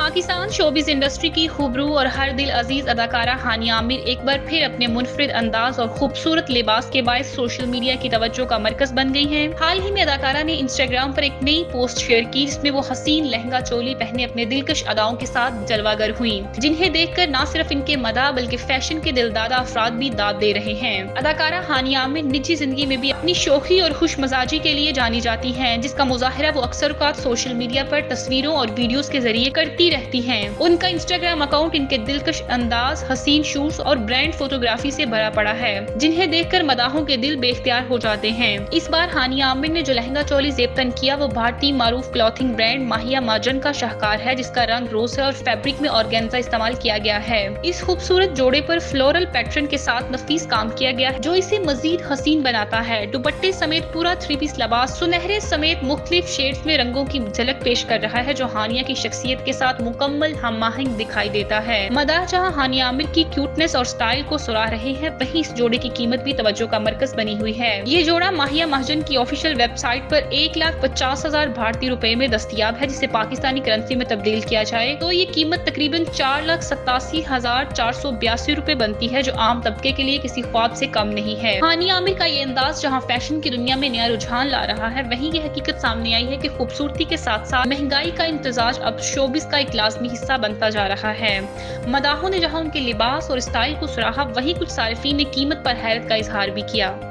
Pakistan showbiz industry की खूबरू और हर दिल अजीज अदाकारा हानिया आमिर एक बार फिर अपने मुनफरिद अंदाज और खूबसूरत लिबास के बायस सोशल मीडिया की तवज्जो का मरकज बन गई हैं। हाल ही में अदाकारा ने इंस्टाग्राम पर एक नई पोस्ट शेयर की जिसमें वो हसीन लहंगा चोली पहने अपने दिलकश अदाओं के साथ जलवागर हुई, जिन्हें देखकर न सिर्फ इनके मदाह बल्कि फैशन के दिलदादा अफराद भी दाद दे रहे हैं। अदाकारा हानिया आमिर निजी जिंदगी में भी अपनी शोखी और खुश मजाजी के लिए जानी जाती हैं, जिसका मुजाहरा वो अक्सर सोशल मीडिया पर तस्वीरों और वीडियोस के जरिए करती रहती हैं। उनका इंस्टाग्राम अकाउंट इनके दिलकश अंदाज, हसीन शूट्स और ब्रांड फोटोग्राफी से भरा पड़ा है, जिन्हें देखकर मदाहों के दिल बेख्तियार हो जाते हैं। इस बार हानिया आमिर ने जो लहंगा चोली ज़ेबतन किया वो भारतीय मारूफ क्लॉथिंग ब्रांड माहिया महाजन का शाहकार है, जिसका रंग रोज है और फैब्रिक में ऑर्गेन्जा इस्तेमाल किया गया है। इस खूबसूरत जोड़े पर फ्लोरल पैटर्न के साथ नफीस काम किया गया है, जो इसे मजीद हसीन बनाता है। दुपट्टे समेत पूरा 3 पीस लिबास सुनहरे समेत मुख्तलिफ शेड्स में रंगों की झलक पेश कर रहा है, जो हानिया की शख्सियत के साथ मुकम्मल हम-आहंग दिखाई देता है। मदाह जहां हानिया आमिर की क्यूटनेस और स्टाइल को सराह रहे हैं, वहीं इस जोड़े की कीमत भी तवज्जो का मरकज बनी हुई है। ये जोड़ा माहिया महाजन की ऑफिशियल वेबसाइट पर 1,50,000 भारतीय रुपए में दस्तयाब है, जिसे पाकिस्तानी करेंसी में तब्दील किया जाए तो ये कीमत तकरीबन 4,87,482 रुपए बनती है, जो आम तबके के लिए किसी ख्वाब से कम नहीं है। हानिया आमिर का ये अंदाज जहाँ फैशन की दुनिया में नया रुझान ला रहा है, वहीं ये हकीकत सामने आई है कि खूबसूरती के साथ साथ महंगाई का इम्तिजाज अब शोबिस का एक लाजमी हिस्सा बनता जा रहा है। मदाहों ने जहां उनके लिबास और स्टाइल को सराहा, वहीं कुछ सारिफीन ने कीमत पर हैरत का इजहार भी किया।